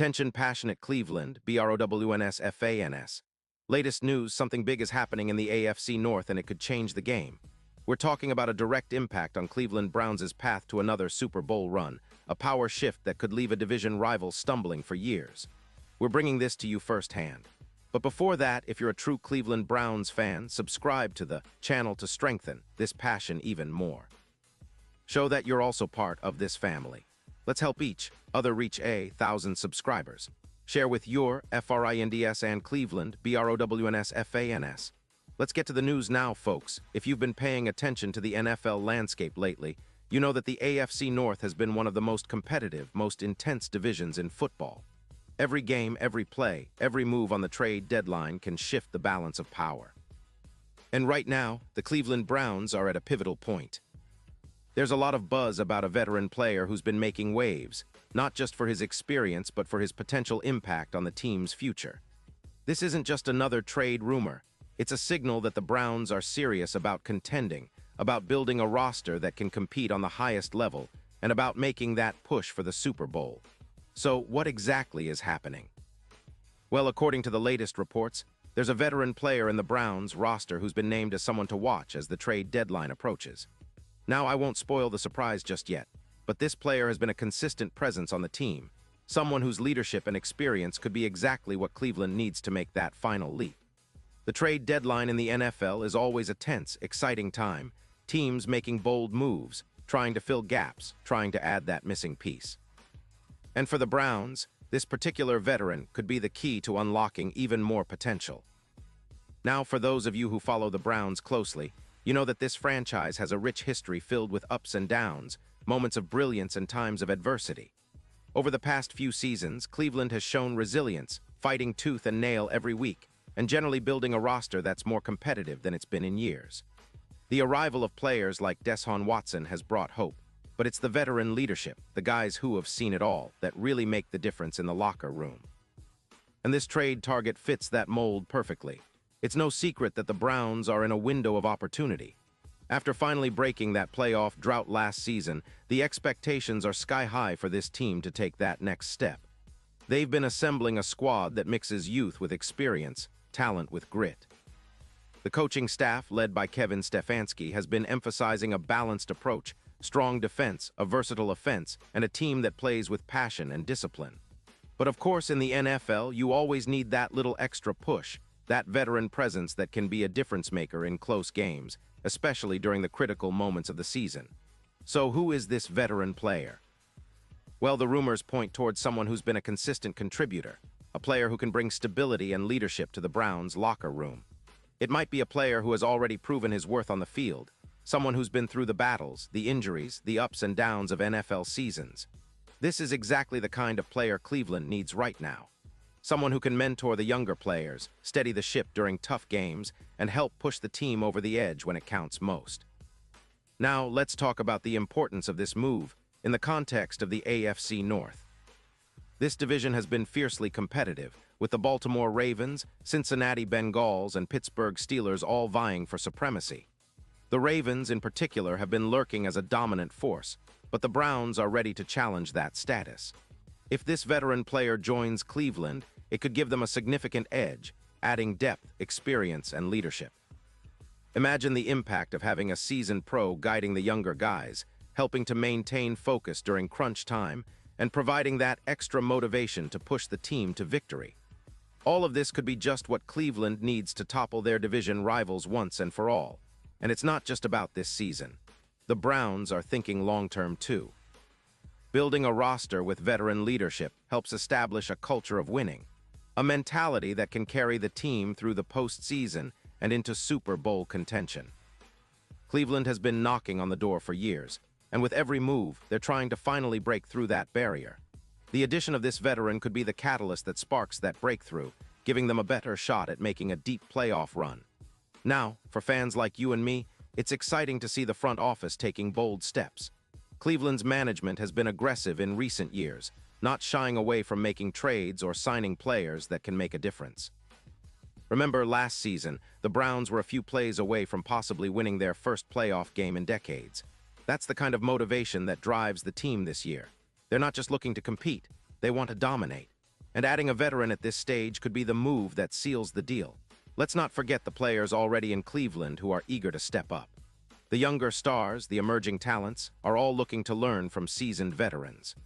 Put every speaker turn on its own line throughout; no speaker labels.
Attention passionate Cleveland, BROWNS. Latest news, something big is happening in the AFC North and it could change the game. We're talking about a direct impact on Cleveland Browns' path to another Super Bowl run, a power shift that could leave a division rival stumbling for years. We're bringing this to you firsthand. But before that, if you're a true Cleveland Browns fan, subscribe to the channel to strengthen this passion even more. Show that you're also part of this family. Let's help each other reach 1,000 subscribers. Share with your FRINDS and Cleveland, BROWNS. Let's get to the news now, folks. If you've been paying attention to the NFL landscape lately, you know that the AFC North has been one of the most competitive, most intense divisions in football. Every game, every play, every move on the trade deadline can shift the balance of power. And right now, the Cleveland Browns are at a pivotal point. There's a lot of buzz about a veteran player who's been making waves, not just for his experience, but for his potential impact on the team's future. This isn't just another trade rumor. It's a signal that the Browns are serious about contending, about building a roster that can compete on the highest level, and about making that push for the Super Bowl. So, what exactly is happening? Well, according to the latest reports, there's a veteran player in the Browns roster who's been named as someone to watch as the trade deadline approaches. Now, I won't spoil the surprise just yet, but this player has been a consistent presence on the team, someone whose leadership and experience could be exactly what Cleveland needs to make that final leap. The trade deadline in the NFL is always a tense, exciting time, teams making bold moves, trying to fill gaps, trying to add that missing piece. And for the Browns, this particular veteran could be the key to unlocking even more potential. Now, for those of you who follow the Browns closely, you know that this franchise has a rich history filled with ups and downs, moments of brilliance and times of adversity. Over the past few seasons, Cleveland has shown resilience, fighting tooth and nail every week, and generally building a roster that's more competitive than it's been in years. The arrival of players like Deshaun Watson has brought hope, but it's the veteran leadership, the guys who have seen it all, that really make the difference in the locker room. And this trade target fits that mold perfectly. It's no secret that the Browns are in a window of opportunity. After finally breaking that playoff drought last season, the expectations are sky high for this team to take that next step. They've been assembling a squad that mixes youth with experience, talent with grit. The coaching staff, led by Kevin Stefanski, has been emphasizing a balanced approach, strong defense, a versatile offense, and a team that plays with passion and discipline. But of course, in the NFL, you always need that little extra push, that veteran presence that can be a difference maker in close games, especially during the critical moments of the season. So who is this veteran player? Well, the rumors point towards someone who's been a consistent contributor, a player who can bring stability and leadership to the Browns' locker room. It might be a player who has already proven his worth on the field, someone who's been through the battles, the injuries, the ups and downs of NFL seasons. This is exactly the kind of player Cleveland needs right now. Someone who can mentor the younger players, steady the ship during tough games, and help push the team over the edge when it counts most. Now, let's talk about the importance of this move in the context of the AFC North. This division has been fiercely competitive, with the Baltimore Ravens, Cincinnati Bengals, and Pittsburgh Steelers all vying for supremacy. The Ravens, in particular, have been lurking as a dominant force, but the Browns are ready to challenge that status. If this veteran player joins Cleveland, it could give them a significant edge, adding depth, experience, and leadership. Imagine the impact of having a seasoned pro guiding the younger guys, helping to maintain focus during crunch time, and providing that extra motivation to push the team to victory. All of this could be just what Cleveland needs to topple their division rivals once and for all. And it's not just about this season. The Browns are thinking long-term too. Building a roster with veteran leadership helps establish a culture of winning, a mentality that can carry the team through the postseason and into Super Bowl contention. Cleveland has been knocking on the door for years, and with every move, they're trying to finally break through that barrier. The addition of this veteran could be the catalyst that sparks that breakthrough, giving them a better shot at making a deep playoff run. Now, for fans like you and me, it's exciting to see the front office taking bold steps. Cleveland's management has been aggressive in recent years, not shying away from making trades or signing players that can make a difference. Remember last season, the Browns were a few plays away from possibly winning their first playoff game in decades. That's the kind of motivation that drives the team this year. They're not just looking to compete, they want to dominate. And adding a veteran at this stage could be the move that seals the deal. Let's not forget the players already in Cleveland who are eager to step up. The younger stars, the emerging talents, are all looking to learn from seasoned veterans.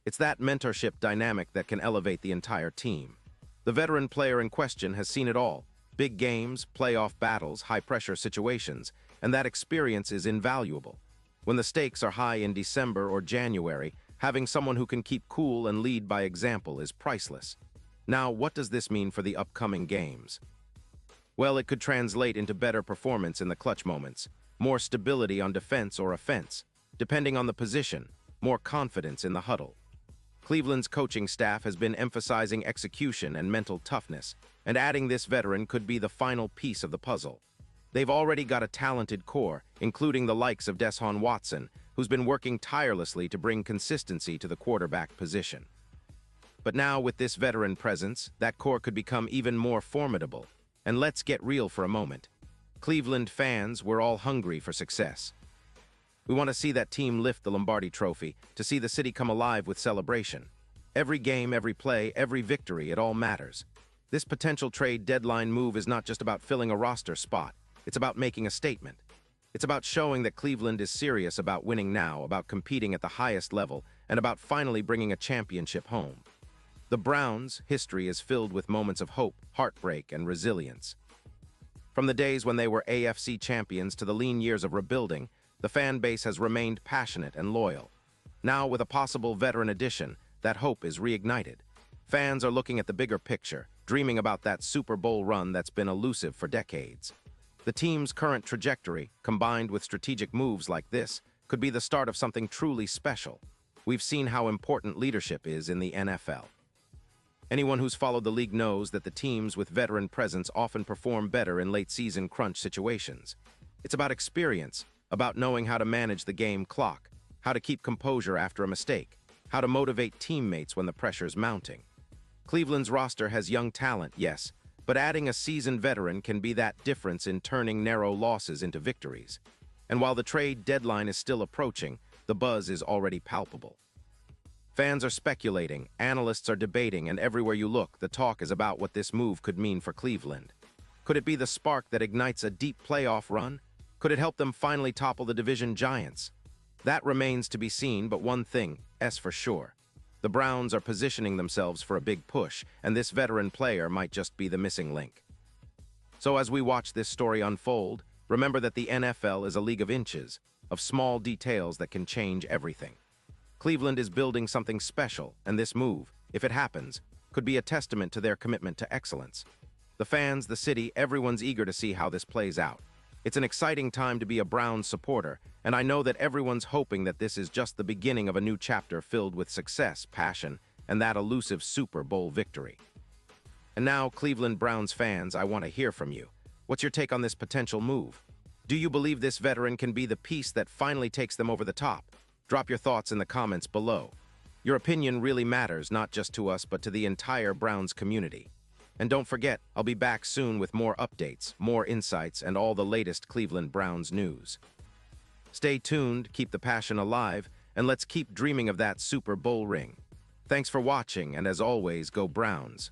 It's that mentorship dynamic that can elevate the entire team. The veteran player in question has seen it all: big games, playoff battles, high-pressure situations, and that experience is invaluable. When the stakes are high in December or January, having someone who can keep cool and lead by example is priceless. Now, what does this mean for the upcoming games? Well, it could translate into better performance in the clutch moments, more stability on defense or offense, depending on the position, more confidence in the huddle. Cleveland's coaching staff has been emphasizing execution and mental toughness, and adding this veteran could be the final piece of the puzzle. They've already got a talented core, including the likes of Deshaun Watson, who's been working tirelessly to bring consistency to the quarterback position. But now, with this veteran presence, that core could become even more formidable. And let's get real for a moment. Cleveland fans, we're all hungry for success. We want to see that team lift the Lombardi Trophy, to see the city come alive with celebration. Every game, every play, every victory, it all matters. This potential trade deadline move is not just about filling a roster spot. It's about making a statement. It's about showing that Cleveland is serious about winning now, about competing at the highest level, and about finally bringing a championship home. The Browns' history is filled with moments of hope, heartbreak, and resilience. From the days when they were AFC champions to the lean years of rebuilding, the fan base has remained passionate and loyal. Now, with a possible veteran addition, that hope is reignited. Fans are looking at the bigger picture, dreaming about that Super Bowl run that's been elusive for decades. The team's current trajectory, combined with strategic moves like this, could be the start of something truly special. We've seen how important leadership is in the NFL. Anyone who's followed the league knows that the teams with veteran presence often perform better in late-season crunch situations. It's about experience, about knowing how to manage the game clock, how to keep composure after a mistake, how to motivate teammates when the pressure's mounting. Cleveland's roster has young talent, yes, but adding a seasoned veteran can be that difference in turning narrow losses into victories. And while the trade deadline is still approaching, the buzz is already palpable. Fans are speculating, analysts are debating, and everywhere you look, the talk is about what this move could mean for Cleveland. Could it be the spark that ignites a deep playoff run? Could it help them finally topple the division giants? That remains to be seen, but one thing is for sure. The Browns are positioning themselves for a big push, and this veteran player might just be the missing link. So as we watch this story unfold, remember that the NFL is a league of inches, of small details that can change everything. Cleveland is building something special, and this move, if it happens, could be a testament to their commitment to excellence. The fans, the city, everyone's eager to see how this plays out. It's an exciting time to be a Browns supporter, and I know that everyone's hoping that this is just the beginning of a new chapter filled with success, passion, and that elusive Super Bowl victory. And now, Cleveland Browns fans, I want to hear from you. What's your take on this potential move? Do you believe this veteran can be the piece that finally takes them over the top? Drop your thoughts in the comments below. Your opinion really matters, not just to us, but to the entire Browns community. And don't forget, I'll be back soon with more updates, more insights, and all the latest Cleveland Browns news. Stay tuned, keep the passion alive, and let's keep dreaming of that Super Bowl ring. Thanks for watching, and as always, go Browns.